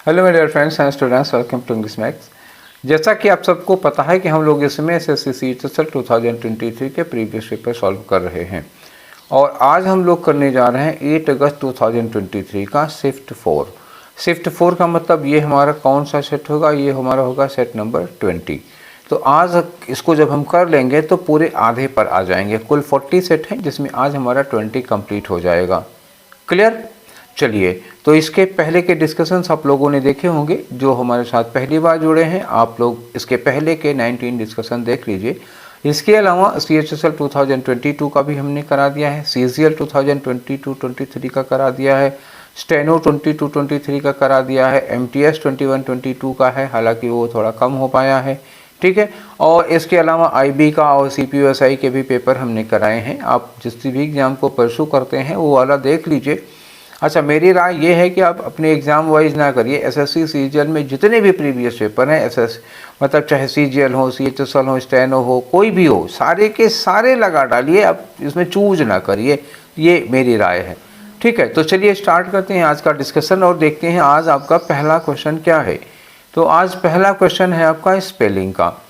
Hello मेरे dear friends and students, welcome to English maths. जैसा कि आप सबको पता है कि हम लोग इसमें एसएससी सीईटी 2023 के प्रीवियस पेपर सॉल्व कर रहे हैं और आज हम लोग करने जा रहे हैं 8 अगस्त 2023 का शिफ्ट 4। शिफ्ट 4 का मतलब ये हमारा कौन सा सेट होगा? ये हमारा होगा सेट नंबर 20। तो आज इसको जब हम कर लेंगे तो पूरे आधे पर आ जाएंगे। कुल 40 सेट हैं जिसमें आज हमारा 20 कंप्लीट हो जाएगा। क्लियर? चलिए, तो इसके पहले के डिस्कशंस आप लोगों ने देखे होंगे। जो हमारे साथ पहली बार जुड़े हैं आप लोग इसके पहले के 19 डिस्कशन देख लीजिए। इसके अलावा CHSL 2022 का भी हमने करा दिया है, CGL 2022-23 का करा दिया है, स्टेनो 22-23 का करा दिया है, MTS 21-22 का है, हालांकि वो थोड़ा कम हो पाया है। ठीक है, और इसके अलावा IB का और CPUSI के भी पेपर हमने कराए हैं। आप जिस भी एग्ज़ाम को परसू करते हैं वो वाला देख लीजिए। अच्छा, मेरी राय ये है कि आप अपने एग्ज़ाम वाइज ना करिए। एसएससी सीजीएल में जितने भी प्रीवियस पेपर हैं, मतलब चाहे CGL हो, CHSL हो, स्टेनो हो, कोई भी हो, सारे के सारे लगा डालिए। आप इसमें चूज ना करिए, ये मेरी राय है। ठीक है, तो चलिए स्टार्ट करते हैं आज का डिस्कशन और देखते हैं आज आपका पहला क्वेश्चन क्या है। तो आज पहला क्वेश्चन है आपका स्पेलिंग का।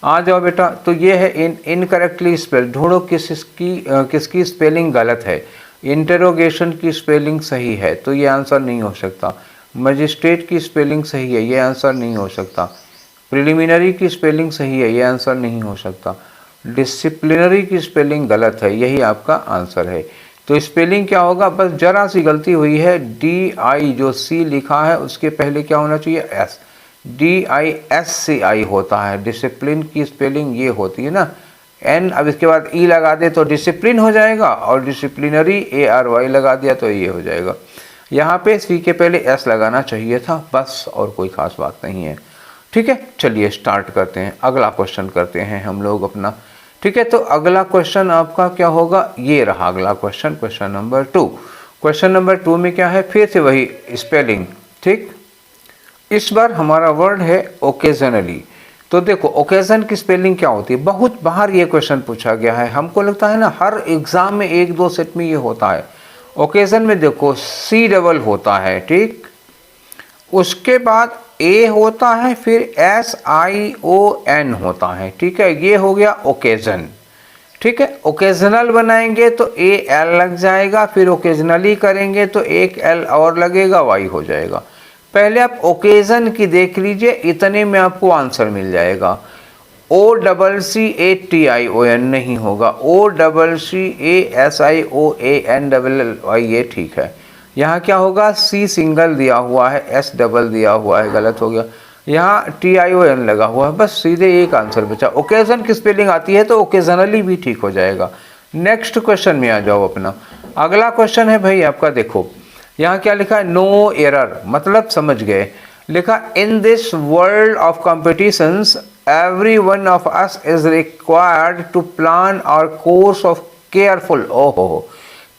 आ जाओ बेटा। तो ये है इनकरेक्टली स्पेल, ढूंढो किसकी स्पेलिंग गलत है। इंटरोगेशन की स्पेलिंग सही है तो ये आंसर नहीं हो सकता। मजिस्ट्रेट की स्पेलिंग सही है, ये आंसर नहीं हो सकता। प्रिलिमिनरी की स्पेलिंग सही है, ये आंसर नहीं हो सकता। डिसिप्लिनरी की स्पेलिंग गलत है, यही आपका आंसर है। तो स्पेलिंग क्या होगा? बस जरा सी गलती हुई है। DI जो C लिखा है उसके पहले क्या होना चाहिए? S। DISCI होता है। डिसिप्लिन की स्पेलिंग ये होती है ना, N। अब इसके बाद E लगा दे तो डिसिप्लिन हो जाएगा, और डिसिप्लिनरी ARY लगा दिया तो ये हो जाएगा। यहाँ पे C के पहले S लगाना चाहिए था, बस, और कोई खास बात नहीं है। ठीक है, चलिए स्टार्ट करते हैं। अगला क्वेश्चन करते हैं हम लोग अपना। ठीक है, तो अगला क्वेश्चन आपका क्या होगा? ये रहा अगला question, question number 2। Question number 2 में क्या है? फिर से वही स्पेलिंग। ठीक, इस बार हमारा वर्ड है ओकेजनली। तो देखो, ओकेजन की स्पेलिंग क्या होती है? बहुत बाहर ये क्वेश्चन पूछा गया है। हमको लगता है ना हर एग्जाम में 1-2 सेट में ये होता है। ओकेजन में देखो C डबल होता है, ठीक, उसके बाद A होता है, फिर SION होता है। ठीक है, ये हो गया ओकेजन। ठीक है, ओकेजनल बनाएंगे तो AL लग जाएगा, फिर ओकेजनली करेंगे तो एक L और लगेगा, Y हो जाएगा। पहले आप ओकेजन की देख लीजिए, इतने में आपको आंसर मिल जाएगा। OCCATION नहीं होगा, OCCASIOANLLY, ये ठीक है। यहाँ क्या होगा? C सिंगल दिया हुआ है, S डबल दिया हुआ है, गलत हो गया। यहाँ TION लगा हुआ है, बस सीधे एक आंसर बचा। ओकेजन की स्पेलिंग आती है तो ओकेजनली भी ठीक हो जाएगा। नेक्स्ट क्वेश्चन में आ जाओ अपना। अगला क्वेश्चन है भाई आपका, देखो यहाँ क्या लिखा है? नो एरर, मतलब समझ गए। लिखा in this world of competitions every one of us is required to plan our course of careful. ओहो,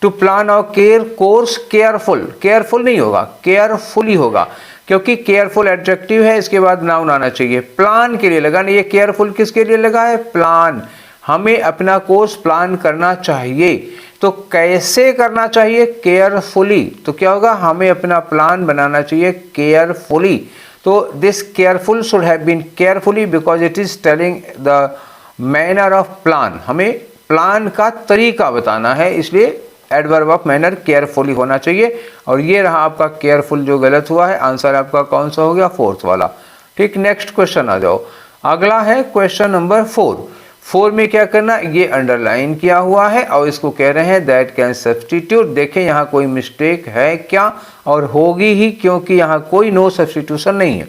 to plan our course careful. Careful नहीं होगा, केयरफुली होगा, क्योंकि केयरफुल एडजेक्टिव है, इसके बाद नाउन आना चाहिए। प्लान के लिए लगा ना, ये केयरफुल किसके लिए लगा है? प्लान। हमें अपना कोर्स प्लान करना चाहिए। तो कैसे करना चाहिए? केयरफुली। तो क्या होगा? हमें अपना प्लान बनाना चाहिए केयरफुली। तो this careful should have been carefully because it is telling the manner of plan. हमें प्लान का तरीका बताना है, इसलिए एडवर्ब ऑफ मैनर केयरफुली होना चाहिए। और ये रहा आपका केयरफुल जो गलत हुआ है। आंसर आपका कौन सा हो गया? 4th वाला। ठीक, नेक्स्ट क्वेश्चन आ जाओ। अगला है क्वेश्चन नंबर 4। 4 में क्या करना? ये अंडरलाइन किया हुआ है और इसको कह रहे हैं दैट कैन सब्स्टिट्यूट। देखें यहाँ कोई मिस्टेक है क्या? और होगी ही, क्योंकि यहाँ कोई नो सब्स्टिट्यूशन नहीं है।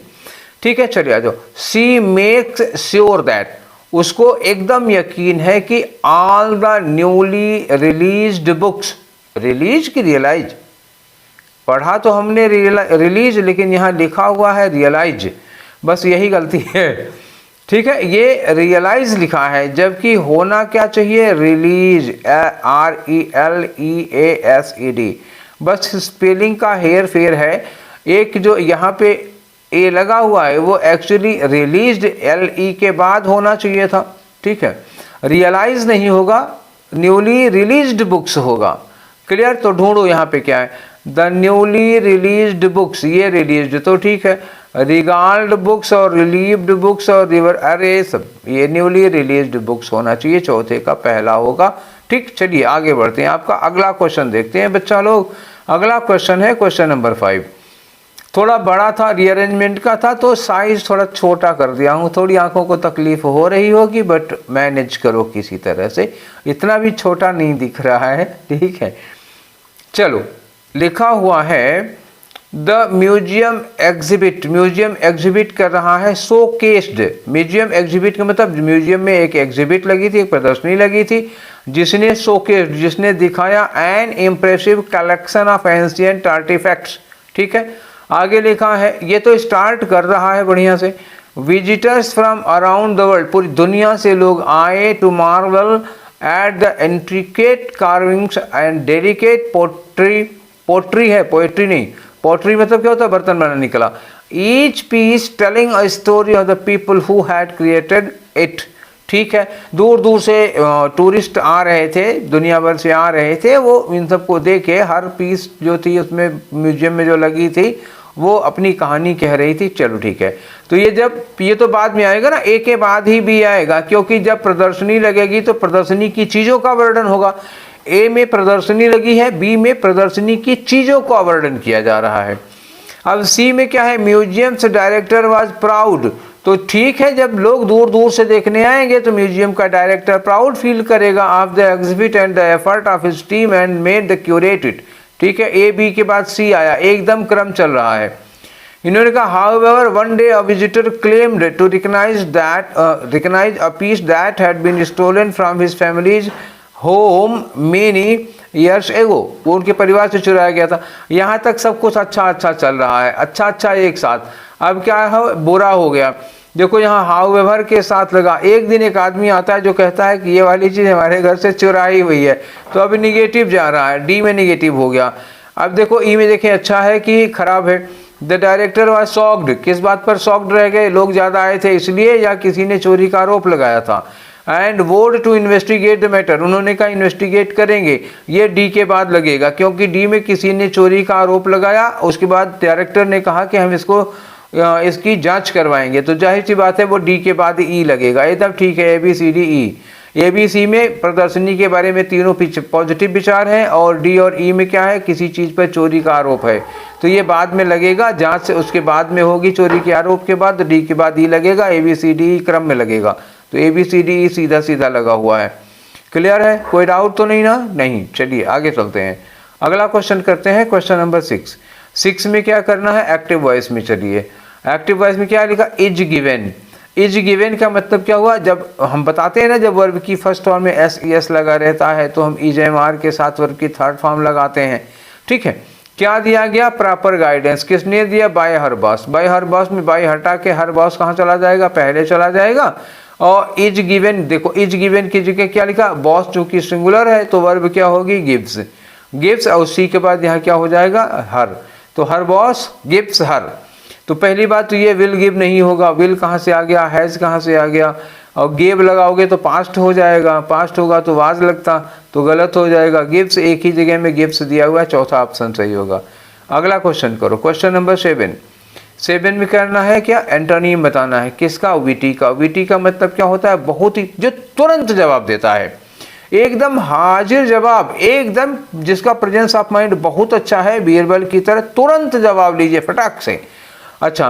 ठीक है, चलिए आ जाओ। सी मेक्स श्योर दैट, उसको एकदम यकीन है कि all the newly released books, release की रियलाइज, पढ़ा तो हमने रिलीज, लेकिन यहाँ लिखा हुआ है रियलाइज, बस यही गलती है। ठीक है, ये रियलाइज लिखा है जबकि होना क्या चाहिए? Release, RELEASED। बस स्पेलिंग का हेर फेर है। एक जो यहाँ पे A लगा हुआ है वो एक्चुअली रिलीज्ड LE के बाद होना चाहिए था। ठीक है, रियलाइज नहीं होगा, न्यूली रिलीज्ड बुक्स होगा। क्लियर? तो ढूंढो यहाँ पे क्या है। द न्यूली रिलीज्ड बुक्स, ये रिलीज्ड तो ठीक है, रिगार्ड बुक्स और रिलीव्ड बुक्स और रिवर, अरे सब ये न्यूली रिलीज्ड बुक्स होना चाहिए, चौथे का पहला होगा। ठीक, चलिए आगे बढ़ते हैं। आपका अगला क्वेश्चन देखते हैं बच्चा लोग। अगला क्वेश्चन है क्वेश्चन नंबर 5। थोड़ा बड़ा था, रीअरेंजमेंट का था, तो साइज थोड़ा छोटा कर दिया हूँ। थोड़ी आंखों को तकलीफ हो रही होगी, बट मैनेज करो किसी तरह से, इतना भी छोटा नहीं दिख रहा है। ठीक है, चलो लिखा हुआ है the museum exhibit, museum exhibit कर रहा है शोकेस्ड। म्यूजियम एग्जिबिट का मतलब म्यूजियम में एक एग्जिबिट लगी थी, एक प्रदर्शनी लगी थी, जिसने शोकेस्ड, जिसने दिखाया an impressive collection of ancient artefacts. ठीक है, आगे लिखा है, ये तो स्टार्ट कर रहा है बढ़िया से। Visitors from around the world, पूरी दुनिया से लोग आए to marvel at the intricate carvings and delicate pottery, pottery है पोएट्री नहीं, पोट्री मतलब क्या होता है, बर्तन बनाना निकला। Each piece telling a story of the people who had created it. ठीक है, दूर दूर से टूरिस्ट आ रहे थे, दुनिया भर से आ रहे थे, वो इन सबको देखे, हर पीस जो थी उसमें म्यूजियम में जो लगी थी वो अपनी कहानी कह रही थी। चलो ठीक है, तो ये तो बाद में आएगा ना, ए के बाद ही बी आएगा, क्योंकि जब प्रदर्शनी लगेगी तो प्रदर्शनी की चीज़ों का वर्णन होगा। ए में प्रदर्शनी लगी है, बी में प्रदर्शनी की चीज़ों का वर्णन किया जा रहा है। अब सी में क्या है, म्यूजियम्स डायरेक्टर वाज प्राउड, तो ठीक है, जब लोग दूर दूर से देखने आएंगे तो म्यूजियम का डायरेक्टर प्राउड फील करेगा of the exhibit and the effort of his team and made the curated. ठीक है, ए बी के बाद सी आया, एकदम क्रम चल रहा है। इन्होंने कहा however one day a visitor claimed to recognise a piece that had been stolen from his family's home many years ago, वो उनके परिवार से चुराया गया था। यहाँ तक सब कुछ अच्छा अच्छा चल रहा है, अच्छा अच्छा एक साथ। अब क्या है, बुरा हो गया। देखो यहाँ हाउएवर के साथ लगा, एक दिन एक आदमी आता है जो कहता है कि ये वाली चीज़ हमारे घर से चुराई हुई है, तो अभी निगेटिव जा रहा है, डी में निगेटिव हो गया। अब देखो ई में देखें अच्छा है कि खराब है। द डायरेक्टर वाज शॉक्ड, किस बात पर शॉक्ड रह गए, लोग ज़्यादा आए थे इसलिए, या किसी ने चोरी का आरोप लगाया था। एंड वोड टू इन्वेस्टिगेट द मैटर, उन्होंने कहा इन्वेस्टिगेट करेंगे, ये डी के बाद लगेगा, क्योंकि डी में किसी ने चोरी का आरोप लगाया, उसके बाद डायरेक्टर ने कहा कि हम इसकी जांच करवाएंगे, तो जाहिर सी बात है वो डी के बाद ई लगेगा। एकदम ठीक है, A B C D E. A B C में प्रदर्शनी के बारे में तीनों पॉजिटिव विचार हैं, और डी और ई में क्या है, किसी चीज़ पर चोरी का आरोप है, तो ये बाद में लगेगा, जांच से उसके बाद में होगी चोरी के आरोप के बाद, तो डी के बाद ई लगेगा, ए बी सी डी क्रम में लगेगा, तो ए बी सी डी ई सीधा सीधा लगा हुआ है। क्लियर है, कोई डाउट तो नहीं ना? नहीं, चलिए आगे चलते हैं। अगला क्वेश्चन करते हैं, क्वेश्चन नंबर 6। 6 में क्या करना है, एक्टिव वॉइस में। चलिए एक्टिव वॉइस में क्या लिखा, इज गिवन। इज गिवन का मतलब क्या हुआ, जब हम बताते हैं ना, जब वर्ब की फर्स्ट फॉर्म में एस ई एस लगा रहता है तो हम इज एम आर के साथ वर्ब की थर्ड फॉर्म लगाते हैं। ठीक है, क्या दिया गया, प्रॉपर गाइडेंस। किसने दिया, बाय हर बॉस। बाय हर बॉस में बाय हटा के हर बॉस कहाँ चला जाएगा, पहले चला जाएगा। और इज गिवन, देखो इज गिवन की जगह क्या लिखा, बॉस चूंकि सिंगुलर है तो वर्ब क्या होगी, गिव्स। गिव्स और सी के बाद यहाँ क्या हो जाएगा, हर, तो हर बॉस गिव्स हर। तो पहली बात तो ये विल गिव नहीं होगा, विल कहाँ से आ गया, हैज़ कहाँ से आ गया, और गेव लगाओगे तो पास्ट हो जाएगा, पास्ट होगा तो वाज लगता, तो गलत हो जाएगा। गिव्स एक ही जगह में गिव्स दिया हुआ है, चौथा ऑप्शन सही होगा। अगला क्वेश्चन करो, क्वेश्चन नंबर 7 में करना है क्या, एंटोनिम बताना है। किसका, वीटी का। वीटी का मतलब क्या होता है, बहुत ही, जो तुरंत जवाब देता है, एकदम हाजिर जवाब, एकदम जिसका प्रेजेंस ऑफ माइंड बहुत अच्छा है, बीरबल की तरह तुरंत जवाब लीजिए फटाक से। अच्छा,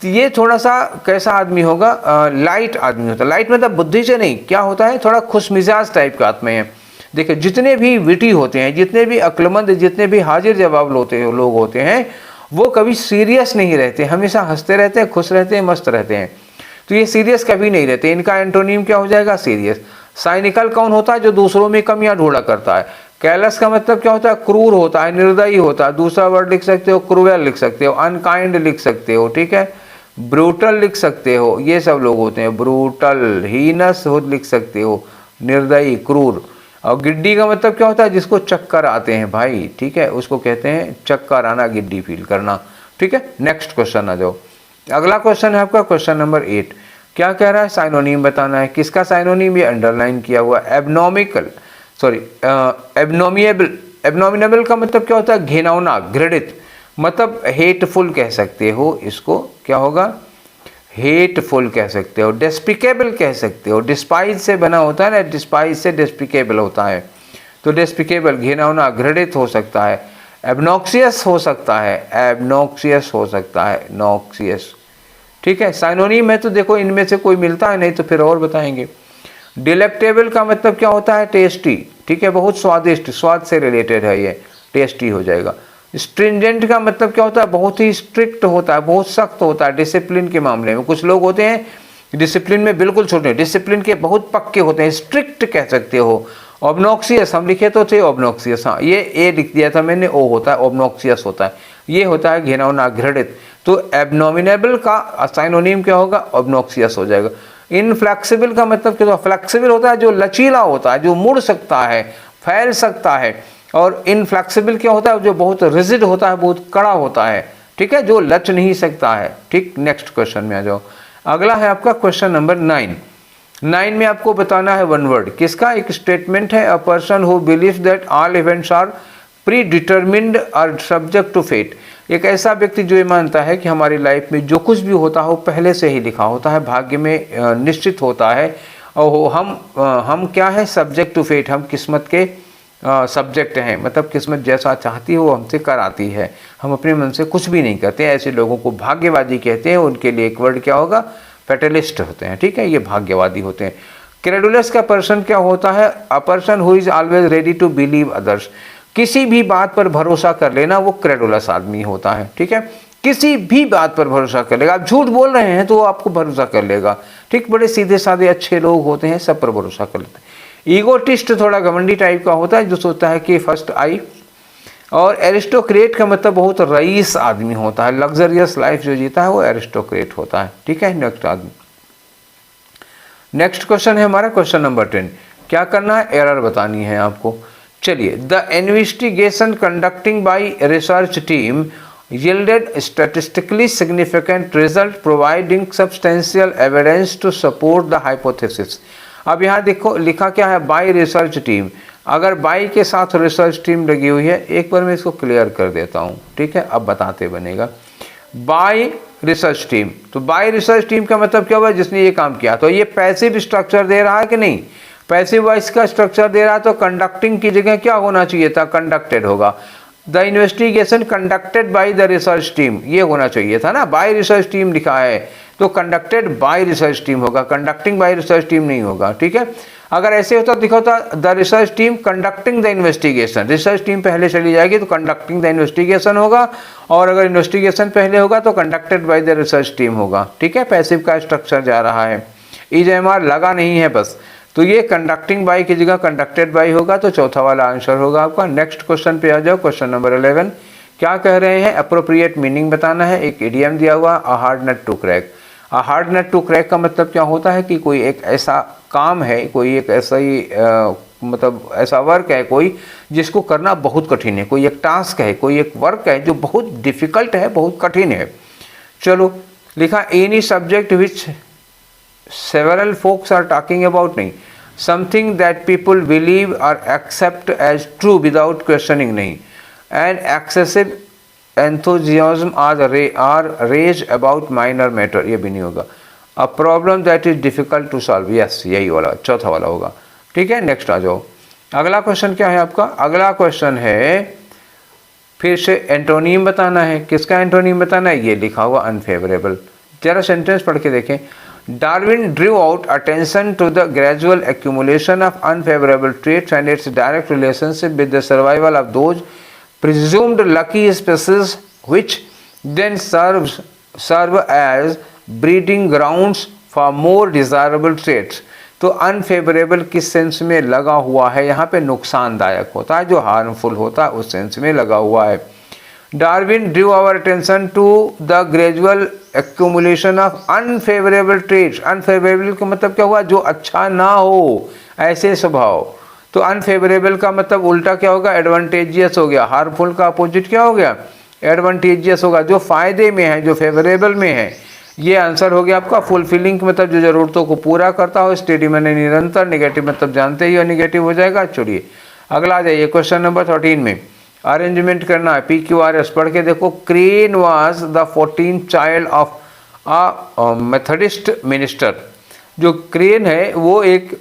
तो ये थोड़ा सा कैसा आदमी होगा, लाइट आदमी होता है। लाइट मतलब बुद्धि से नहीं, क्या होता है, थोड़ा खुशमिजाज टाइप का आदमी है। देखिए जितने भी विटी होते हैं, जितने भी अक्लमंद, जितने भी हाजिर जवाब लोग होते हैं, वो कभी सीरियस नहीं रहते, हमेशा हंसते रहते हैं, खुश रहते हैं, मस्त रहते हैं। तो ये सीरियस कभी नहीं रहते, इनका एंटोनिम क्या हो जाएगा, सीरियस। साइनिकल कौन होता है, जो दूसरों में कमियां ढूंढा करता है। कैलस का मतलब क्या होता है, क्रूर होता है, निर्दयी होता है। दूसरा वर्ड लिख सकते हो, क्रूएल लिख सकते हो, अनकाइंड लिख सकते हो, ठीक है, ब्रूटल लिख सकते हो, ये सब लोग होते हैं। ब्रूटल, हीनस हो लिख सकते हो, निर्दयी, क्रूर। और गिड्डी का मतलब क्या होता है, जिसको चक्कर आते हैं भाई, ठीक है, उसको कहते हैं चक्कर आना, गिड्डी फील करना। ठीक है, नेक्स्ट क्वेश्चन आ जाओ। अगला क्वेश्चन है आपका क्वेश्चन नंबर 8। क्या कह रहा है, साइनोनिम बताना है। किसका साइनोनिम, ये अंडरलाइन किया हुआ, एबनॉमिकल, सॉरी एबनोमिएबल, एबनॉमिनेबल का मतलब क्या होता है? घिनौना, घृणित, मतलब हेटफुल कह सकते हो इसको, क्या होगा? हेटफुल कह सकते हो, डेस्पिकेबल कह सकते हो, डिस्पाइज से बना होता है ना, डिस्पाइज से डेस्पिकेबल होता है, तो डेस्पिकेबल घिनौना, घृणित हो सकता है, एबनॉक्सियस हो सकता है, एबनॉक्सियस हो सकता है, नॉक्सियस, ठीक है। साइनोनिम है तो देखो इनमें से कोई मिलता है, नहीं तो फिर और बताएंगे। डिलेक्टेबल का मतलब क्या होता है? टेस्टी, ठीक है, बहुत स्वादिष्ट, स्वाद से रिलेटेड है ये, टेस्टी हो जाएगा। स्ट्रिंजेंट का मतलब क्या होता है? बहुत ही स्ट्रिक्ट होता है, बहुत सख्त होता है डिसिप्लिन के मामले में। कुछ लोग होते हैं डिसिप्लिन में बिल्कुल छोटे, डिसिप्लिन के बहुत पक्के होते हैं, स्ट्रिक्ट कह सकते हो। ऑब्नॉक्सियस हम लिखे तो थे ऑब्नॉक्सियस, हाँ ये ए लिख दिया था मैंने, ओ होता है, ऑब्नॉक्सियस होता है, ये होता है घिनौना, घृणित। तो एबनॉमिनेबल का साइनोनिम क्या होगा? ऑब्नॉक्सियस हो जाएगा। इनफ्लेक्सिबल का मतलब क्या होता है? फ्लेक्सिबल होता है, जो लचीला होता है, जो मुड़ सकता है, फैल सकता है। और इनफ्लेक्सिबल क्या होता है? जो बहुत रिजिड होता है, बहुत कड़ा होता है, ठीक है, जो लच नहीं सकता है। ठीक, नेक्स्ट क्वेश्चन में आ जाओ। अगला है आपका क्वेश्चन नंबर 9। 9 में आपको बताना है वन वर्ड, किसका? एक स्टेटमेंट है, a person who believes that all events are predetermined are subject to fate. एक ऐसा व्यक्ति जो ये मानता है कि हमारी लाइफ में जो कुछ भी होता है वो पहले से ही लिखा होता है, भाग्य में निश्चित होता है, और हम क्या है? सब्जेक्ट टू फेट, हम किस्मत के सब्जेक्ट हैं, मतलब किस्मत जैसा चाहती है वो हमसे कराती है, हम अपने मन से कुछ भी नहीं करते। ऐसे लोगों को भाग्यवादी कहते हैं, उनके लिए एक वर्ड क्या होगा? फैटलिस्ट होते हैं, ठीक है, ये भाग्यवादी होते हैं। क्रेडुलस का पर्सन क्या होता है? A person who is always ready to believe others. किसी भी बात पर भरोसा कर लेना, वो क्रेडुलस आदमी होता है, ठीक है, किसी भी बात पर भरोसा कर लेगा। आप झूठ बोल रहे हैं तो वो आपको भरोसा कर लेगा, ठीक, बड़े सीधे साधे अच्छे लोग होते हैं, सब पर भरोसा कर लेते हैं। ईगोटिस्ट थोड़ा घमंडी टाइप का होता है, जो सोचता है कि फर्स्ट आई। और एरिस्टोक्रेट का मतलब बहुत रईस आदमी होता है, लग्जरियस लाइफ जो जीता है वो एरिस्टोक्रेट होता है, ठीक है। नेक्स्ट आदमी, नेक्स्ट क्वेश्चन है हमारा क्वेश्चन नंबर 10। क्या करना है? एरर बतानी है आपको। चलिए, the investigation conducting bye research team yielded statistically significant result providing substantial evidence to support the hypothesis। अब यहाँ देखो लिखा क्या है? Bye research team. अगर बाई के साथ रिसर्च टीम लगी हुई है, एक बार मैं इसको क्लियर कर देता हूँ, ठीक है, अब बताते बनेगा। बाय रिसर्च टीम, तो बाय रिसर्च टीम का मतलब क्या हुआ? जिसने ये काम किया, तो ये पैसिव स्ट्रक्चर दे रहा है कि नहीं? पैसिव वॉइस का स्ट्रक्चर दे रहा है, तो कंडक्टिंग की जगह क्या होना चाहिए था? कंडक्टेड होगा। The investigation conducted by the research team, ये होना चाहिए था ना, बाय रिसर्च टीम लिखा है तो कंडक्टेड बाय रिसर्च टीम होगा, कंडक्टिंग बाय रिसर्च टीम नहीं होगा, ठीक है। अगर ऐसे होता दिखा होता the research team conducting the investigation, research team पहले चली जाएगी तो कंडक्टिंग द इन्वेस्टिगेशन होगा, और अगर इन्वेस्टिगेशन पहले होगा तो conducted by the research team होगा, ठीक है। पैसिव का स्ट्रक्चर जा रहा है, EJMR लगा नहीं है बस, तो ये कंडक्टिंग बाय की जगह कंडक्टेड बाय होगा, तो चौथा वाला आंसर होगा आपका। नेक्स्ट क्वेश्चन पे आ जाओ, क्वेश्चन नंबर 11। क्या कह रहे हैं? अप्रोप्रिएट मीनिंग बताना है। एक इडियम दिया हुआ, a hard nut to crack. A hard nut to crack का मतलब क्या होता है? कि कोई एक ऐसा काम है, कोई एक ऐसा ही मतलब ऐसा वर्क है कोई जिसको करना बहुत कठिन है, कोई एक टास्क है, कोई एक वर्क है जो बहुत डिफिकल्ट है, बहुत कठिन है। चलो लिखा, any subject which several folks are talking about, नहीं, something that people believe or accept as true without questioning, नहीं, and excessive enthusiasm are raised about minor matter, ये भी नहीं होगा। a problem that is difficult to solve, yes, यही वाला चौथा वाला होगा, ठीक है। नेक्स्ट आ जाओ, अगला क्वेश्चन क्या है आपका? अगला क्वेश्चन है फिर से एंटोनीम बताना है। किसका एंटोनीम बताना है? ये लिखा हुआ अनफेवरेबल। जरा सेंटेंस पढ़ के देखें। Darwin drew out attention to the gradual accumulation of unfavorable traits and its direct relationship with the survival of those presumed lucky species, which then serve as breeding grounds for more desirable traits। तो unfavourable किस sense में लगा हुआ है? यहाँ पे नुकसानदायक होता है, जो हार्मफुल होता है उस सेंस में लगा हुआ है। Darwin drew our attention to the gradual accumulation of unfavorable traits। unfavorable का मतलब क्या हुआ? जो अच्छा ना हो, ऐसे स्वभाव। तो unfavorable का मतलब उल्टा क्या होगा? एडवांटेजियस हो गया। हार्मफुल का अपोजिट क्या हो गया? एडवांटेजियस होगा। जो फायदे में है, जो फेवरेबल में है, ये आंसर हो गया आपका। फुलफिलिंग मतलब जो जरूरतों को पूरा करता हो, स्टेडी मैंने निरंतर, नेगेटिव मतलब जानते ही हो नेगेटिव हो जाएगा। चलिए अगला आ जाइए क्वेश्चन नंबर 13 में, अरेंजमेंट करना है PQRS पढ़ के देखो। Crane was the 14th child of a Methodist minister. जो क्रेन है वो एक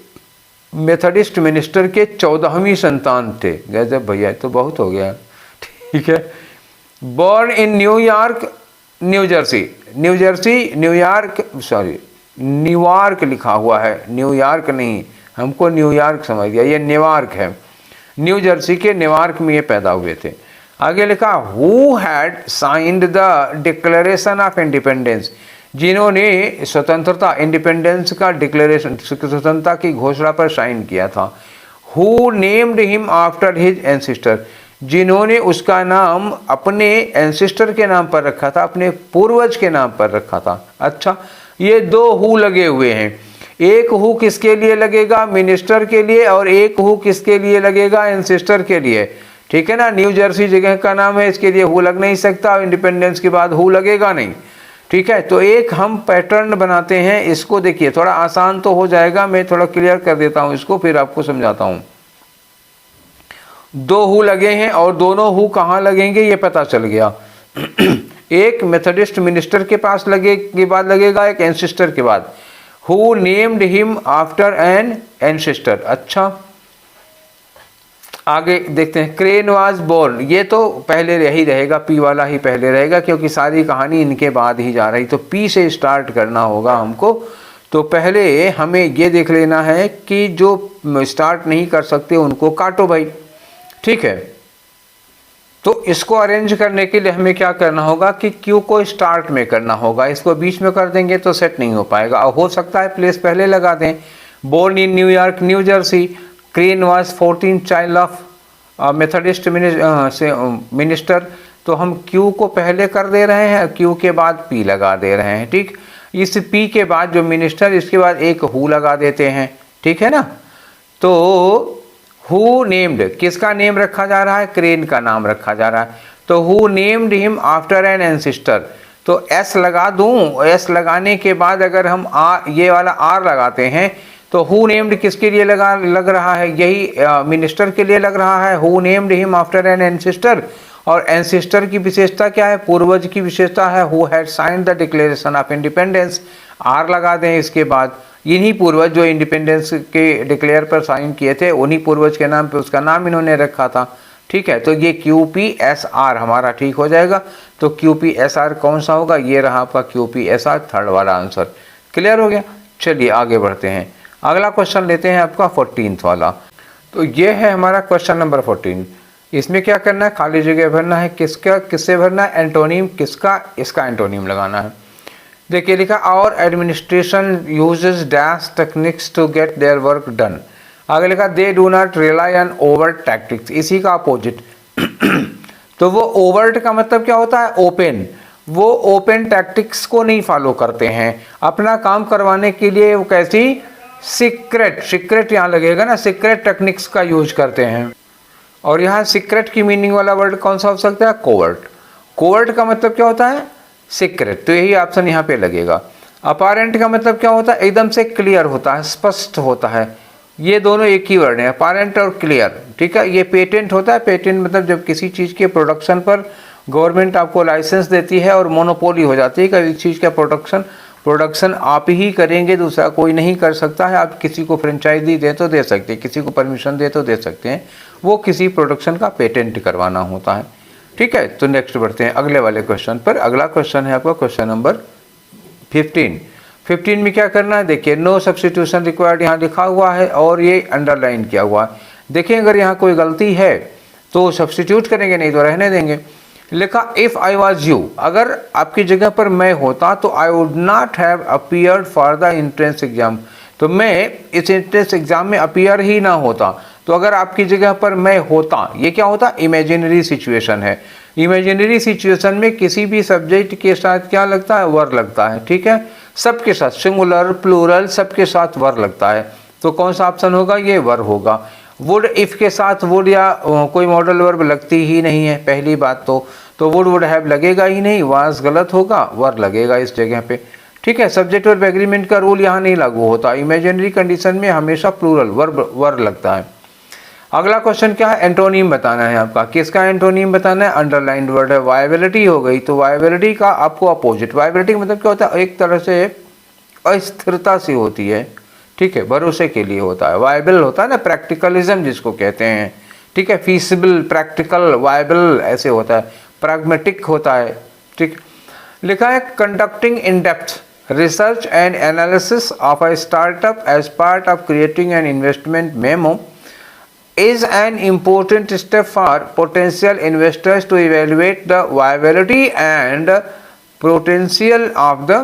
मेथडिस्ट मिनिस्टर के 14वीं संतान थे। गजब भैया, तो बहुत हो गया, ठीक है। Born in New York New Jersey, New York लिखा हुआ है, न्यूयॉर्क नहीं, हमको न्यूयॉर्क समझ गया, ये न्यूयॉर्क है। न्यू जर्सी के न्यूयॉर्क में ये पैदा हुए थे। आगे लिखा who had signed the declaration of independence, जिन्होंने स्वतंत्रता इंडिपेंडेंस का डिक्लेरेशन, स्वतंत्रता की घोषणा पर साइन किया था। Who named him after his ancestor, जिन्होंने उसका नाम अपने एंसिस्टर के नाम पर रखा था, अपने पूर्वज के नाम पर रखा था। अच्छा, ये दो हु लगे हुए हैं। एक हु किसके लिए लगेगा? मिनिस्टर के लिए, और एक हु किसके लिए लगेगा? एंसिस्टर के लिए, ठीक है ना। न्यू जर्सी जगह का नाम है, इसके लिए हु लग नहीं सकता, इंडिपेंडेंस के बाद हु लगेगा नहीं, ठीक है। तो एक हम पैटर्न बनाते हैं, इसको देखिए, थोड़ा आसान तो हो जाएगा, मैं थोड़ा क्लियर कर देता हूं इसको, फिर आपको समझाता हूं। दो हु लगे हैं और दोनों हु कहाँ लगेंगे ये पता चल गया। एक मेथडिस्ट मिनिस्टर के पास के बाद लगेगा, एक एंसिस्टर के बाद। Who named him after an ancestor. अच्छा, आगे देखते हैं। क्रेन वाज बोर्न, ये तो पहले यही रहेगा, पी वाला ही पहले रहेगा, क्योंकि सारी कहानी इनके बाद ही जा रही, तो पी से स्टार्ट करना होगा हमको। तो पहले हमें ये देख लेना है कि जो स्टार्ट नहीं कर सकते उनको काटो भाई, ठीक है। तो इसको अरेंज करने के लिए हमें क्या करना होगा कि क्यू को स्टार्ट में करना होगा, इसको बीच में कर देंगे तो सेट नहीं हो पाएगा। और हो सकता है प्लेस पहले लगा दें। Born in New York New Jersey, Crane was 14th child of Methodist minister, तो हम क्यू को पहले कर दे रहे हैं, क्यू के बाद पी लगा दे रहे हैं, ठीक। इस पी के बाद जो मिनिस्टर, इसके बाद एक हु लगा देते हैं, ठीक है ना। तो हु नेम्ड, किसका नेम रखा जा रहा है? क्रेन का नाम रखा जा रहा है। तो who named him after an ancestor, तो एस लगा दूं। एस लगाने के बाद अगर हम ये वाला आर लगाते हैं, तो हु नेम्ड किसके लिए लग रहा है? यही मिनिस्टर के लिए लग रहा है। Who named him after an ancestor, और एंसिस्टर की विशेषता क्या है? पूर्वज की विशेषता है who had signed the declaration of independence. R लगा दें इसके बाद। इन्हीं पूर्वज जो इंडिपेंडेंस के डिक्लेयर पर साइन किए थे, उन्हीं पूर्वज के नाम पे उसका नाम इन्होंने रखा था, ठीक है। तो ये QPSR हमारा ठीक हो जाएगा। तो QPSR कौन सा होगा? ये रहा आपका QPSR, थर्ड वाला आंसर। क्लियर हो गया? चलिए आगे बढ़ते हैं। अगला क्वेश्चन लेते हैं आपका 14th वाला। तो ये है हमारा क्वेश्चन नंबर 14। इसमें क्या करना है? खाली जगह भरना है। किसका किससे भरना है? एंटोनिम किसका? इसका एंटोनिम लगाना है। देखिए लिखा, our administration uses dash techniques to get their work done. आगे लिखा, they do not rely on overt tactics, इसी का अपोजिट। तो वो ओवर्ट का मतलब क्या होता है? ओपन। वो ओपन टैक्टिक्स को नहीं फॉलो करते हैं, अपना काम करवाने के लिए वो कैसी सीक्रेट यहाँ लगेगा ना, सीक्रेट टेक्निक्स का यूज करते हैं। और यहाँ सीक्रेट की मीनिंग वाला वर्ड कौन सा हो सकता है? कोवर्ट। कोवर्ट का मतलब क्या होता है? सीक्रेट। तो यही ऑप्शन यहाँ पे लगेगा। अपारेंट का मतलब क्या होता है? एकदम से क्लियर होता है, स्पष्ट होता है। ये दोनों एक ही वर्ड है, अपारेंट और क्लियर, ठीक है। ये पेटेंट होता है। पेटेंट मतलब जब किसी चीज़ के प्रोडक्शन पर गवर्नमेंट आपको लाइसेंस देती है और मोनोपोली हो जाती है कि इस चीज़ का प्रोडक्शन आप ही करेंगे, दूसरा कोई नहीं कर सकता है। आप किसी को फ्रेंचाइजी दे तो दे सकते हैं, किसी को परमिशन दे तो दे सकते हैं, वो किसी प्रोडक्शन का पेटेंट करवाना होता है, ठीक है। तो नेक्स्ट बढ़ते हैं अगले वाले क्वेश्चन पर। अगला क्वेश्चन है आपका क्वेश्चन नंबर 15। 15 में क्या करना है? देखिए, नो सब्स्टिट्यूशन रिक्वायर्ड यहाँ लिखा हुआ है और ये अंडरलाइन किया हुआ है। देखिए, अगर यहाँ कोई गलती है तो सब्स्टिट्यूट करेंगे, नहीं तो रहने देंगे। लिखा, इफ़ आई वॉज यू, अगर आपकी जगह पर मैं होता तो I would not have appeared for the entrance exam, तो मैं इस एंट्रेंस एग्जाम में अपीयर ही ना होता। तो अगर आपकी जगह पर मैं होता, ये क्या होता? इमेजिनरी सिचुएशन है। इमेजिनरी सिचुएशन में किसी भी सब्जेक्ट के साथ क्या लगता है? वर लगता है, ठीक है। सबके साथ, सिंगुलर प्लूरल सबके साथ वर लगता है। तो कौन सा ऑप्शन होगा? ये वर होगा। वुड इफ़ के साथ वुड या कोई मॉडल वर्ब लगती ही नहीं है, पहली बात तो वुड हैव लगेगा ही नहीं, वाज गलत होगा, वर लगेगा इस जगह पे, ठीक है। सब्जेक्ट वर्ब एग्रीमेंट का रूल यहाँ नहीं लागू होता। इमेजिनरी कंडीशन में हमेशा प्लूरल वर लगता है। अगला क्वेश्चन क्या है, एंटोनिम बताना है आपका। किसका एंटोनिम बताना है, अंडरलाइंड वर्ड है, वायबिलिटी हो गई। तो वायबिलिटी का आपको अपोजिट, वायबिलिटी मतलब क्या होता है, एक तरह से अस्थिरता सी होती है, ठीक है, भरोसे के लिए होता है। वायबल होता है ना, प्रैक्टिकलिज्म जिसको कहते हैं, ठीक है, फीसिबल, प्रैक्टिकल, वायबल ऐसे होता है, प्रैग्मेटिक होता है, ठीक। लिखा है conducting in depth research and analysis of a startup as part of creating an investment memo is an important step for potential investors to evaluate the viability and potential of the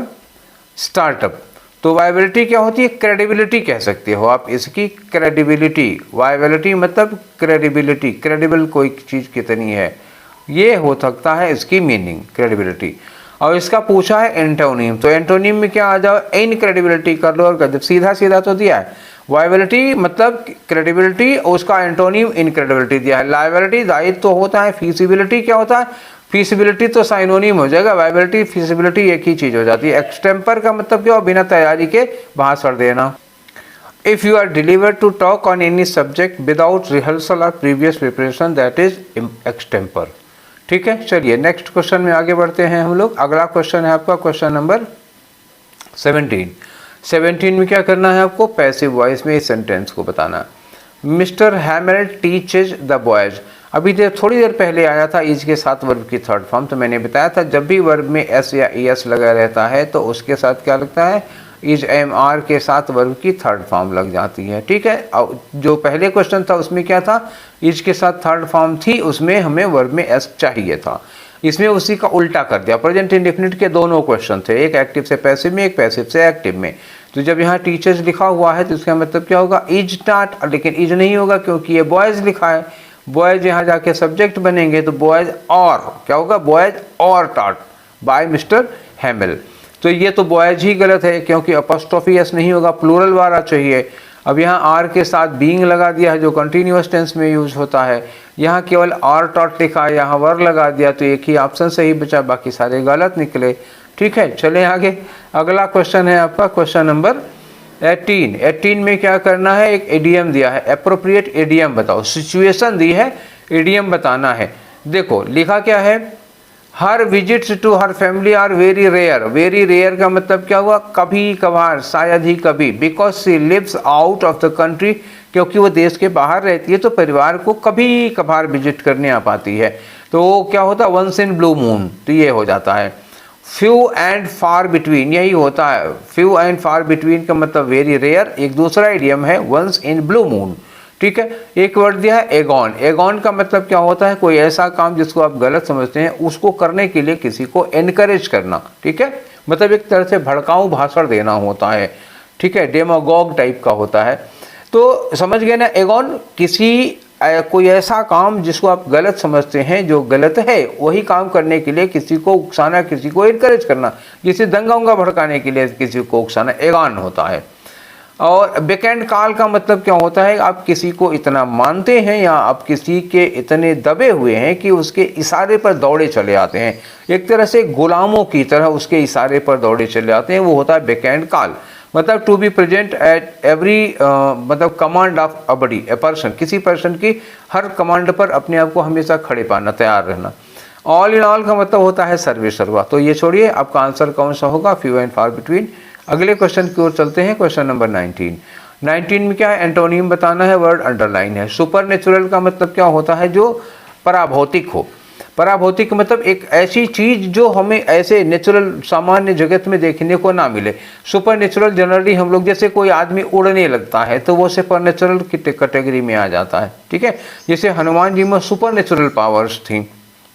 startup। तो viability क्या होती है, credibility कह सकते हो आप इसकी, credibility. Viability मतलब क्रेडिबिलिटी, क्रेडिबल कोई चीज़ कितनी है, ये हो सकता है इसकी मीनिंग, क्रेडिबिलिटी। और इसका पूछा है एंटोनिम, तो एंटोनिम में क्या आ जाओ, इनक्रेडिबिलिटी कर लो, और कर दो, सीधा सीधा तो दिया है। वायबिलिटी मतलब क्रेडिबिलिटी, उसका एंटोनिम इनक्रेडिबिलिटी दिया है। लायबिलिटी दायित्व तो होता है, फीसिबिलिटी क्या होता है, फीसिबिलिटी तो साइनोनिम हो जाएगा, वायबिलिटी फीसिबिलिटी एक ही चीज़ हो जाती है। एक्सटेम्पर का मतलब क्या हो, बिना तैयारी के भाषण देना। If you are delivered to talk on any subject without rehearsal और previous preparation, that is extempore, ठीक है। चलिए नेक्स्ट क्वेश्चन में आगे बढ़ते हैं हम लोग। अगला क्वेश्चन है आपका क्वेश्चन नंबर 17 में क्या करना है आपको, पैसिव वॉइस में इस सेंटेंस को बताना। Mister hammer teaches the boys, अभी थोड़ी देर पहले आया था इज के साथ वर्ब की थर्ड फॉर्म, तो मैंने बताया था जब भी वर्ब में एस या एस लगा रहता है तो उसके साथ क्या लगता है, इज एम आर के साथ वर्ब की थर्ड फॉर्म लग जाती है, ठीक है। और जो पहले क्वेश्चन था उसमें क्या था, इज के साथ थर्ड फॉर्म थी, उसमें हमें वर्ब में एस चाहिए था, इसमें उसी का उल्टा कर दिया। प्रेजेंट इंडेफिनिट के दोनों क्वेश्चन थे, एक एक्टिव से पैसिव में, एक पैसिव से एक्टिव में। तो जब यहाँ टीचर्स लिखा हुआ है तो इसका मतलब क्या होगा, इज टाट, लेकिन इज नहीं होगा क्योंकि ये बॉयज लिखा है। बॉयज यहाँ जाके सब्जेक्ट बनेंगे तो बॉयज और क्या होगा, बॉयज और टाट बाय मिस्टर हैमिल। तो ये तो बॉयज ही गलत है क्योंकि अपॉस्ट्रोफी एस नहीं होगा, प्लूरल वाला चाहिए। अब यहाँ आर के साथ बीइंग लगा दिया है जो कंटिन्यूअस टेंस में यूज होता है, यहाँ केवल आर टॉट लिखा है, यहाँ वर लगा दिया, तो एक ही ऑप्शन सही बचा, बाकी सारे गलत निकले, ठीक है। चले आगे, अगला क्वेश्चन है आपका क्वेश्चन नंबर 18 में क्या करना है, एक एडियम दिया है, एप्रोप्रिएट एडियम बताओ। सिचुएशन दी है, एडियम बताना है। देखो लिखा क्या है, her visits to her family are very rare. Very rare का मतलब क्या हुआ, कभी कभार, शायद ही कभी। Because she lives out of the country, क्योंकि वो देश के बाहर रहती है तो परिवार को कभी कभार विजिट करने आ पाती है, तो वो क्या होता है, वंस इन ब्लू मून, तो ये हो जाता है। फ्यू एंड फार बिटवीन, यही होता है, फ्यू एंड फार बिटवीन का मतलब वेरी रेयर। एक दूसरा इडियम है वंस इन ब्लू मून, ठीक है। एक वर्ड दिया है एगॉन। एगॉन का मतलब क्या होता है, कोई ऐसा काम जिसको आप गलत समझते हैं उसको करने के लिए किसी को एनकरेज करना, ठीक है, मतलब एक तरह से भड़काऊ भाषण देना होता है, ठीक है, डेमागोग टाइप का होता है। तो समझ गए ना, एगॉन किसी कोई ऐसा काम जिसको आप गलत समझते हैं, जो गलत है वही काम करने के लिए किसी को उकसाना, किसी को एनकरेज करना, जिसे दंगा उंगा भड़काने के लिए किसी को उकसाना, एगॉन होता है। और बैकएंड कॉल का मतलब क्या होता है, आप किसी को इतना मानते हैं या आप किसी के इतने दबे हुए हैं कि उसके इशारे पर दौड़े चले आते हैं, एक तरह से गुलामों की तरह उसके इशारे पर दौड़े चले आते हैं, वो होता है बैकएंड कॉल। मतलब to be present at every मतलब कमांड ऑफ अबडी ए पर्सन, किसी पर्सन की हर कमांड पर अपने आप को हमेशा खड़े पाना, तैयार रहना। ऑल इन ऑल का मतलब होता है सर्वे सर्वा। तो ये छोड़िए, आपका आंसर कौन सा होगा, फ्यू एंड फार बिटवीन। अगले क्वेश्चन की ओर चलते हैं, क्वेश्चन नंबर 19 में क्या है, एंटोनिम बताना है, वर्ड अंडरलाइन है। सुपर नेचुरल का मतलब क्या होता है, जो पराभौतिक हो। पराभौतिक मतलब एक ऐसी चीज जो हमें ऐसे नेचुरल सामान्य जगत में देखने को ना मिले। सुपर नेचुरल जनरली हम लोग, जैसे कोई आदमी उड़ने लगता है तो वो सुपर नेचुरल की कैटेगरी में आ जाता है, ठीक है। जैसे हनुमान जी में सुपर नेचुरल पावर्स थी,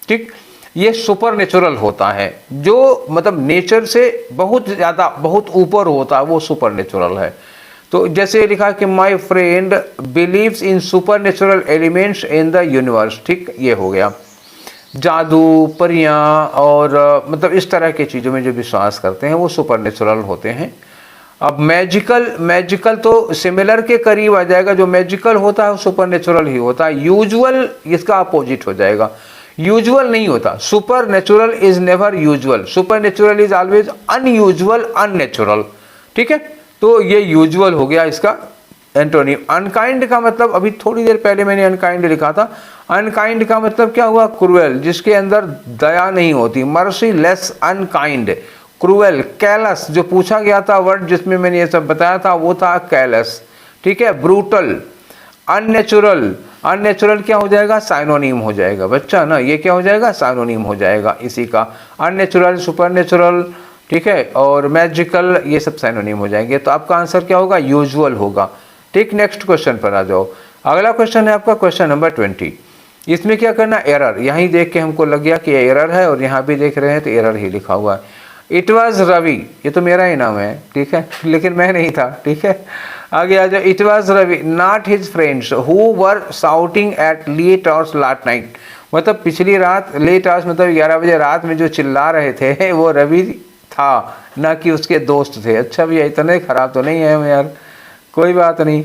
ठीक, ये सुपर नेचुरल होता है, जो मतलब नेचर से बहुत ज़्यादा, बहुत ऊपर होता है, वो सुपर नेचुरल है। तो जैसे लिखा कि my friend believes in super natural elements in the universe, ठीक, ये हो गया। जादू, परियां और मतलब इस तरह की चीज़ों में जो विश्वास करते हैं वो सुपर नेचुरल होते हैं। अब मैजिकल तो सिमिलर के करीब आ जाएगा, जो मैजिकल होता है वो सुपर नेचुरल ही होता है। यूजुअल इसका अपोजिट हो जाएगा, यूजुअल नहीं होता। Super natural is never usual, super natural is always unusual, unnatural, ठीक है। तो ये यूजुअल हो गया इसका एंटोनिम। अनकाइंड का मतलब अभी थोड़ी देर पहले मैंने अनकाइंड लिखा था। अनकाइंड का मतलब क्या हुआ? क्रूएल, जिसके अंदर दया नहीं होती। मर्सीलेस, अनकाइंड, क्रूएल, कैलस, जो पूछा गया था वर्ड जिसमें मैंने ये सब बताया था वो था कैलस, ठीक है। ब्रूटल, अननेचुरल, अननेचुरल क्या हो जाएगा? साइनोनिम हो जाएगा बच्चा ना, ये क्या हो जाएगा? साइनोनिम हो जाएगा इसी का। अननेचुरल, सुपरनेचुरल, ठीक है, और मैजिकल, ये सब साइनोनिम हो जाएंगे। तो आपका आंसर क्या होगा? यूजुअल होगा। ठीक, नेक्स्ट क्वेश्चन पर आ जाओ। अगला क्वेश्चन है आपका क्वेश्चन नंबर 20। इसमें क्या करना? एरर। यहीं देख के हमको लग गया कि एरर है, और यहाँ भी देख रहे हैं तो एरर ही लिखा हुआ है। इट वॉज रवि, ये तो मेरा ही नाम है, ठीक है, लेकिन मैं नहीं था, ठीक है। आगे आ जाओ। It was Ravi not his friends who were shouting at late hours last night. मतलब पिछली रात, लेट आवर्स मतलब 11 बजे रात में जो चिल्ला रहे थे वो रवि था, ना कि उसके दोस्त थे। अच्छा भैया, इतने खराब तो नहीं है हम यार, कोई बात नहीं।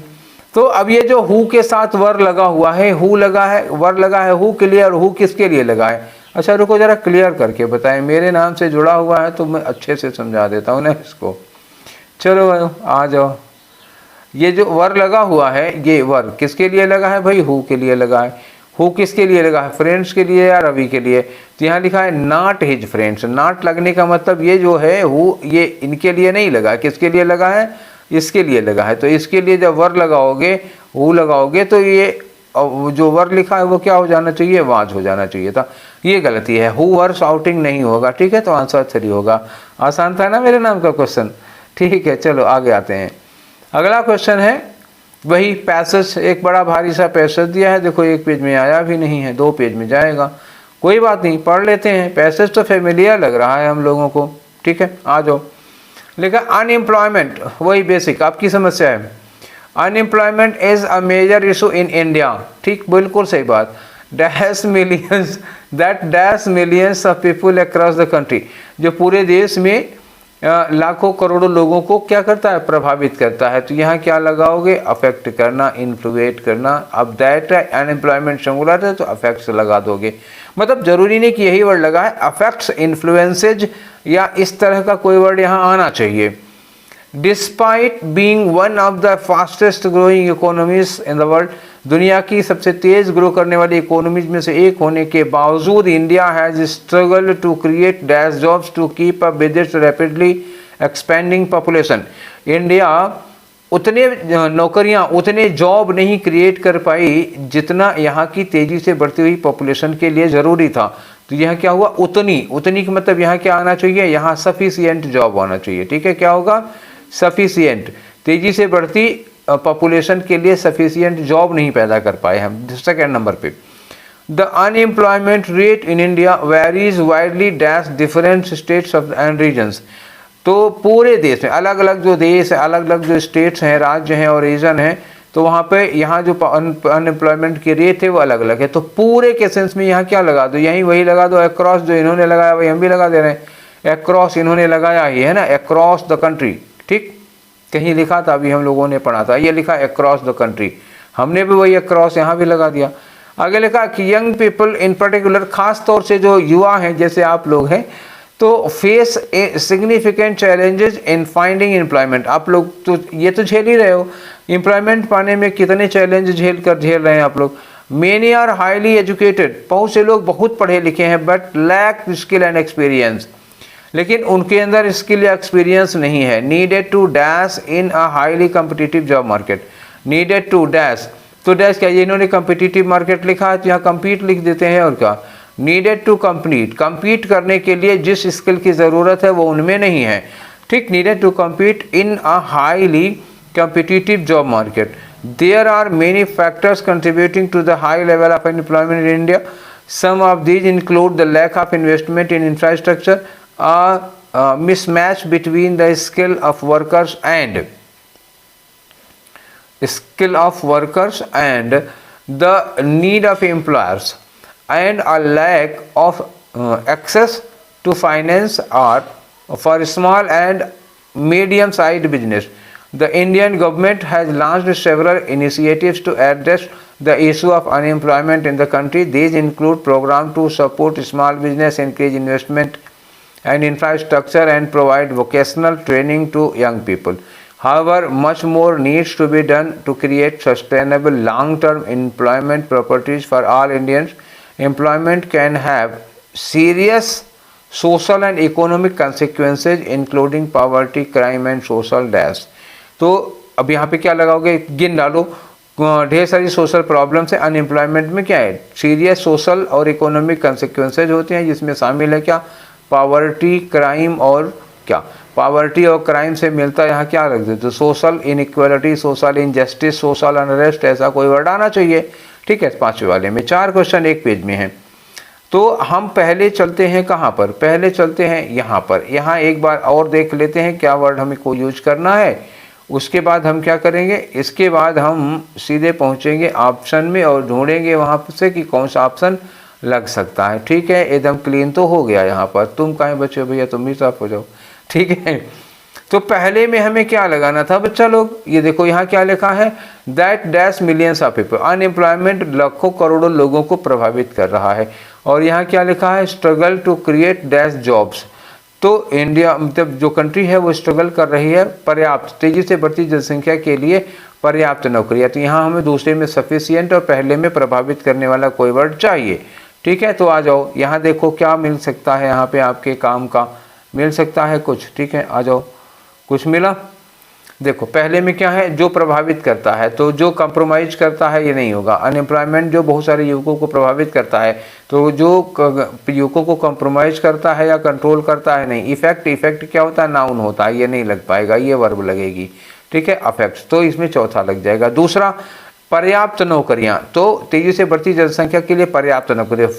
तो अब ये जो हु के साथ वर लगा हुआ है, हु लगा है, वर लगा है हु के लिए, और हु किसके लिए लगा है? अच्छा रुको जरा क्लियर करके बताएं, मेरे नाम से जुड़ा हुआ है तो मैं अच्छे से समझा देता हूँ ना इसको। चलो आ जाओ। ये जो वर लगा हुआ है, ये वर किसके लिए लगा है भाई? हु के लिए लगा है। हु किसके लिए लगा है? फ्रेंड्स के लिए या रवि के लिए? तो यहाँ लिखा है नॉट हिज फ्रेंड्स। नॉट लगने का मतलब ये जो है हु, ये इनके लिए नहीं लगा, किसके लिए लगा है? इसके लिए लगा है। तो इसके लिए जब वर लगाओगे, हु लगाओगे, तो ये जो वर लिखा है वो क्या हो जाना चाहिए? वाज हो जाना चाहिए था। ये गलती है, हु वर शाउटिंग नहीं होगा, ठीक है। तो आंसर 3 होगा। आसान था ना मेरे नाम का क्वेश्चन, ठीक है। चलो आगे आते हैं। अगला क्वेश्चन है वही पैसेज, एक बड़ा भारी सा पैसेज दिया है, देखो एक पेज में आया भी नहीं है, 2 पेज में जाएगा, कोई बात नहीं, पढ़ लेते हैं। पैसेज तो फेमिलियर लग रहा है हम लोगों को, ठीक है। आ जाओ। लिखा अनएम्प्लॉयमेंट, वही बेसिक आपकी समस्या है। Unemployment is a major issue in India, ठीक, बिल्कुल सही बात। Dash millions, that dash millions of people across the country, जो पूरे देश में लाखों करोड़ों लोगों को क्या करता है? प्रभावित करता है। तो यहाँ क्या लगाओगे? अफेक्ट करना, इन्फ्लुएट करना। अब दैट अनएम्प्लॉयमेंट सिंगुलर है तो अफेक्ट्स लगा दोगे। मतलब जरूरी नहीं कि यही वर्ड लगा है, अफेक्ट्स, इन्फ्लुएंसेज या इस तरह का कोई वर्ड यहाँ आना चाहिए। Despite being one of the fastest growing economies in the world, दुनिया की सबसे तेज ग्रो करने वाली इकोनॉमीज में से एक होने के बावजूद India has struggle to create dash jobs to keep up with its rapidly expanding population. India उतने नौकरियां, उतने जॉब नहीं क्रिएट कर पाई जितना यहाँ की तेजी से बढ़ती हुई पॉपुलेशन के लिए ज़रूरी था। तो यहाँ क्या हुआ? उतनी, उतनी का मतलब यहाँ क्या आना चाहिए? यहाँ सफिशिएंट जॉब आना चाहिए, ठीक है। क्या होगा? सफिशिएंट, तेजी से बढ़ती पॉपुलेशन के लिए सफिशिएंट जॉब नहीं पैदा कर पाए हम। सेकेंड नंबर पे, the unemployment rate in India varies widely dash different states of and regions. तो पूरे देश में अलग अलग जो देश है, अलग अलग जो स्टेट्स हैं, राज्य हैं और रीजन हैं, तो वहाँ पे यहाँ जो अनएम्प्लॉयमेंट की रेट है वो अलग अलग है। तो पूरे के सेंस में यहाँ क्या लगा दो? यहीं वही लगा दो, अक्रॉस, जो इन्होंने लगाया वही हम भी लगा दे रहे हैं। अक्रॉस इन्होंने लगाया ही है ना, अक्रॉस द कंट्री, ठीक। कहीं लिखा था, अभी हम लोगों ने पढ़ा था, ये लिखा अक्रॉस द कंट्री, हमने भी वही अक्रॉस यहाँ भी लगा दिया। आगे लिखा कि यंग पीपल इन पर्टिकुलर, खास तौर से जो युवा हैं जैसे आप लोग हैं, तो face significant challenges in finding employment. आप लोग तो ये तो झेल ही रहे हो, एम्प्लॉयमेंट पाने में कितने चैलेंज झेल रहे हैं आप लोग। मेनी आर हाईली एजुकेटेड, बहुत से लोग बहुत पढ़े लिखे हैं, but lack skill and experience, लेकिन उनके अंदर स्किल या एक्सपीरियंस नहीं है। Needed to dash in a highly competitive job market, needed to dash, तो डैश क्या, ये इन्होंने कम्पिटिटिव मार्केट लिखा है तो यहाँ कम्पीट लिख देते हैं, और क्या, नीडेड टू कम्पीट, कम्पीट करने के लिए जिस स्किल की ज़रूरत है वो उनमें नहीं है, ठीक। Needed to compete in a highly competitive job market. There are many factors contributing to the high level of unemployment in India. Some of these include the lack of investment in infrastructure, mismatch between the skill of workers and the need of employers, and a lack of access to finance or for small and medium sized business. The Indian government has launched several initiatives to address the issue of unemployment in the country. These include programs to support small business, encourage investment and infrastructure and provide vocational training to young people. However, much more needs to be done to create sustainable long-term employment properties for all Indians. Employment can have serious social and economic consequences including poverty, crime and social dash. तो अब यहाँ पे क्या लगाओगे, गिन डालो, ढेर सारी सोशल प्रॉब्लम्स है। अनएम्प्लॉयमेंट में क्या है, सीरियस सोशल और इकोनॉमिक कंसिक्वेंसेज होते हैं, जिसमें शामिल है क्या, पावर्टी, क्राइम और क्या, पावर्टी और क्राइम से मिलता है यहाँ क्या रख देते, तो social inequality, social injustice, social unrest, ऐसा कोई वर्ड आना चाहिए। ठीक है, 5वें वाले में 4 क्वेश्चन एक पेज में हैं। तो हम पहले चलते हैं कहाँ पर, पहले चलते हैं यहाँ पर। यहाँ एक बार और देख लेते हैं क्या वर्ड हमें को यूज करना है। उसके बाद हम क्या करेंगे, इसके बाद हम सीधे पहुँचेंगे ऑप्शन में और ढूंढेंगे वहाँ से कि कौन सा ऑप्शन लग सकता है। ठीक है, एकदम क्लीन तो हो गया यहाँ पर। तुम कहाँ बच्चे भैया, तुम भी साफ हो जाओ। ठीक है, तो पहले में हमें क्या लगाना था बच्चा लोग, ये देखो यहाँ क्या लिखा है, that dash millions of people, unemployment लाखों करोड़ों लोगों को प्रभावित कर रहा है। और यहाँ क्या लिखा है, struggle to create dash jobs, तो इंडिया मतलब जो कंट्री है वो स्ट्रगल कर रही है पर्याप्त तेजी से बढ़ती जनसंख्या के लिए पर्याप्त नौकरियाँ। तो यहाँ हमें दूसरे में सफिशिएंट और पहले में प्रभावित करने वाला कोई वर्ड चाहिए। ठीक है, तो आ जाओ, यहाँ देखो क्या मिल सकता है, यहाँ पे आपके काम का मिल सकता है कुछ। ठीक है, आ जाओ, कुछ मिला। देखो पहले में क्या है, जो प्रभावित करता है, तो जो कंप्रोमाइज करता है ये नहीं होगा। अनएम्प्लॉयमेंट जो बहुत सारे युवकों को प्रभावित करता है, तो जो युवकों को कंप्रोमाइज करता है या कंट्रोल करता है नहीं। इफेक्ट, इफेक्ट क्या होता है, नाउन होता है, ये नहीं लग पाएगा, ये वर्ब लगेगी। ठीक है, अफेक्ट्स, तो इसमें चौथा लग जाएगा। दूसरा पर्याप्त नौकरियां, तो तेजी से बढ़ती जनसंख्या के लिए पर्याप्त नौकरियां।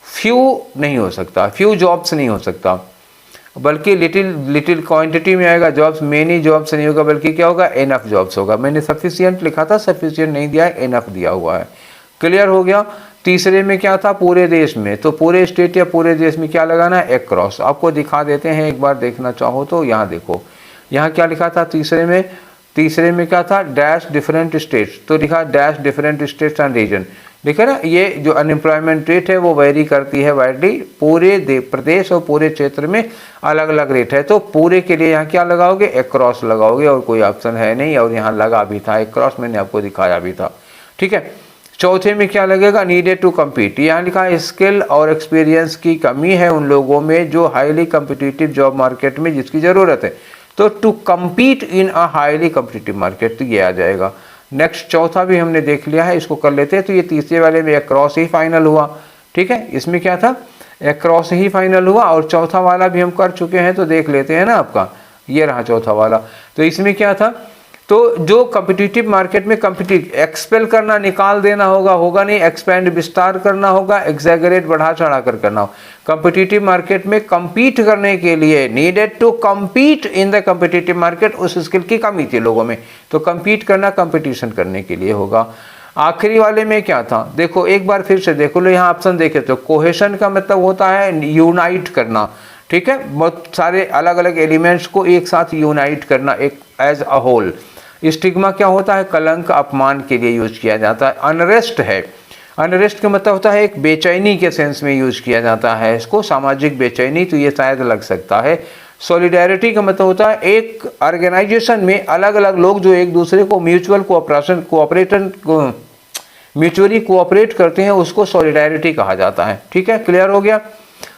फ्यू नहीं हो सकता, फ्यू जॉब्स नहीं हो सकता, बल्कि लिटिल क्वांटिटी में आएगा जॉब्स, मेनी जॉब्स नहीं होगा, बल्कि क्या होगा, इनफ जॉब्स होगा। मैंने सफिशिएंट लिखा था, सफिशिएंट नहीं दिया है, इनफ दिया हुआ है। क्लियर हो गया। तीसरे में क्या था, पूरे देश में, तो पूरे स्टेट या पूरे देश में क्या लगाना है, अक्रॉस। आपको दिखा देते हैं, एक बार देखना चाहो तो यहाँ देखो, यहाँ क्या लिखा था तीसरे में क्या था, डैश डिफरेंट स्टेट्स, तो लिखा dash different states and region. देखा ना, ये जो अनएम्प्लॉयमेंट रेट है वो वेरी करती है वाइडली, पूरे प्रदेश और पूरे क्षेत्र में अलग अलग रेट है। तो पूरे के लिए यहाँ क्या लगाओगे, अक्रॉस लगाओगे, और कोई ऑप्शन है नहीं, और यहाँ लगा भी था अक्रॉस, मैंने आपको दिखाया भी था। ठीक है, चौथे में क्या लगेगा, नीडेड टू कम्पीट, यहाँ लिखा है स्किल और एक्सपीरियंस की कमी है उन लोगों में जो हाईली कम्पिटिटिव जॉब मार्केट में जिसकी ज़रूरत है। तो to compete in a highly competitive market, तो ये आ जाएगा। नेक्स्ट चौथा भी हमने देख लिया है, इसको कर लेते हैं। तो ये तीसरे वाले में अक्रॉस ही फाइनल हुआ। ठीक है, इसमें क्या था, अक्रॉस ही फाइनल हुआ। और चौथा वाला भी हम कर चुके हैं, तो देख लेते हैं ना, आपका ये रहा चौथा वाला। तो इसमें क्या था, तो जो कम्पिटिटिव मार्केट में कम्पिटिटिव, एक्सपेल करना, निकाल देना होगा नहीं, एक्सपेंड विस्तार करना होगा, एग्जैगरेट बढ़ा चढ़ा कर करना हो। कम्पिटिटिव मार्केट में कम्पीट करने के लिए, needed to compete in the competitive market, उस स्किल की कमी थी लोगों में, तो कम्पीट करना कंपटीशन करने के लिए होगा। आखिरी वाले में क्या था, देखो एक बार फिर से देखो लो, यहाँ ऑप्शन देखे तो कोहेशन का मतलब होता है यूनाइट करना। ठीक है, बहुत सारे अलग अलग एलिमेंट्स को एक साथ यूनाइट करना, एक एज अ होल। स्टिग्मा क्या होता है, कलंक, अपमान के लिए यूज किया जाता है। अनरेस्ट है, अनरेस्ट का मतलब होता है एक बेचैनी के सेंस में यूज किया जाता है इसको, सामाजिक बेचैनी, तो ये शायद लग सकता है। सॉलिडेरिटी का मतलब होता है एक ऑर्गेनाइजेशन में अलग अलग लोग जो एक दूसरे को म्यूचुअली कोऑपरेट करते हैं, उसको सॉलिडेरिटी कहा जाता है। ठीक है, क्लियर हो गया।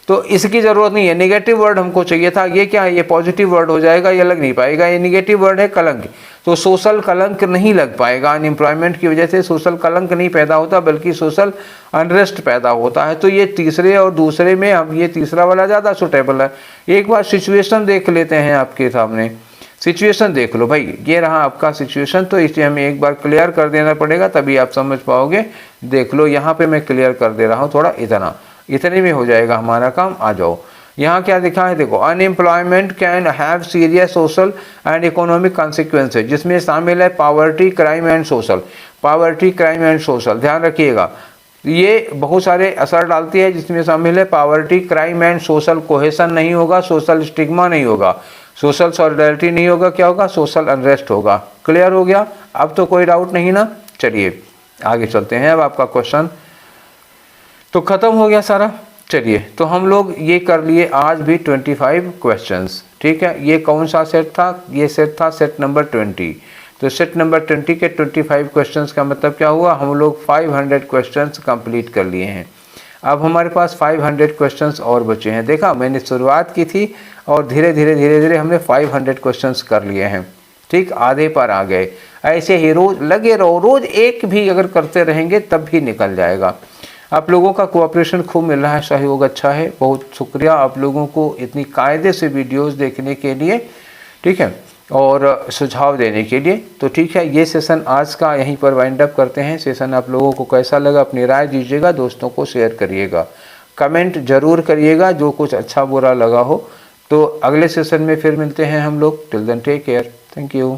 तो इसकी ज़रूरत नहीं है, नेगेटिव वर्ड हमको चाहिए था, ये क्या है, ये पॉजिटिव वर्ड हो जाएगा, ये लग नहीं पाएगा। ये नेगेटिव वर्ड है कलंक, तो सोशल कलंक नहीं लग पाएगा। अनएम्प्लॉयमेंट की वजह से सोशल कलंक नहीं पैदा होता, बल्कि सोशल अनरेस्ट पैदा होता है। तो ये तीसरे और दूसरे में हम ये तीसरा वाला ज़्यादा सुटेबल है। एक बार सिचुएशन देख लेते हैं आपके सामने, सिचुएशन देख लो भाई, ये रहा आपका सिचुएशन। तो इसे हमें एक बार क्लियर कर देना पड़ेगा, तभी आप समझ पाओगे। देख लो यहाँ पे मैं क्लियर कर दे रहा हूँ, थोड़ा इतने में हो जाएगा हमारा काम। आ जाओ, यहाँ क्या लिखा है, देखो unemployment can have serious social and economic consequences, जिसमें शामिल है poverty, crime and social. Poverty, crime and social, ध्यान रखिएगा, ये बहुत सारे असर डालती है, जिसमें शामिल है poverty, crime and social. Cohesion नहीं होगा, सोशल स्टिग्मा नहीं होगा, सोशल सॉलिडेरिटी नहीं होगा, क्या होगा, सोशल अनरेस्ट होगा। क्लियर हो गया, अब तो कोई डाउट नहीं ना। चलिए आगे चलते हैं। अब आपका क्वेश्चन तो खत्म हो गया सारा। चलिए, तो हम लोग ये कर लिए आज भी 25 क्वेश्चंस। ठीक है, ये कौन सा सेट था? ये सेट था सेट नंबर 20। तो सेट नंबर 20 के 25 क्वेश्चंस का मतलब क्या हुआ? हम लोग 500 क्वेश्चंस कंप्लीट कर लिए हैं। अब हमारे पास 500 क्वेश्चंस और बचे हैं। देखा, मैंने शुरुआत की थी और धीरे धीरे हमने 500 क्वेश्चंस कर लिए हैं। ठीक, आधे पर आ गए। ऐसे ही रोज लगे रहो, रोज एक भी अगर करते रहेंगे तब भी निकल जाएगा। आप लोगों का कोऑपरेशन खूब मिल रहा है, सहयोग अच्छा है। बहुत शुक्रिया आप लोगों को इतनी कायदे से वीडियोस देखने के लिए, ठीक है, और सुझाव देने के लिए। तो ठीक है, ये सेशन आज का यहीं पर वाइंड अप करते हैं। सेशन आप लोगों को कैसा लगा अपनी राय दीजिएगा, दोस्तों को शेयर करिएगा, कमेंट जरूर करिएगा जो कुछ अच्छा बुरा लगा हो। तो अगले सेशन में फिर मिलते हैं हम लोग। Till then take care, thank you.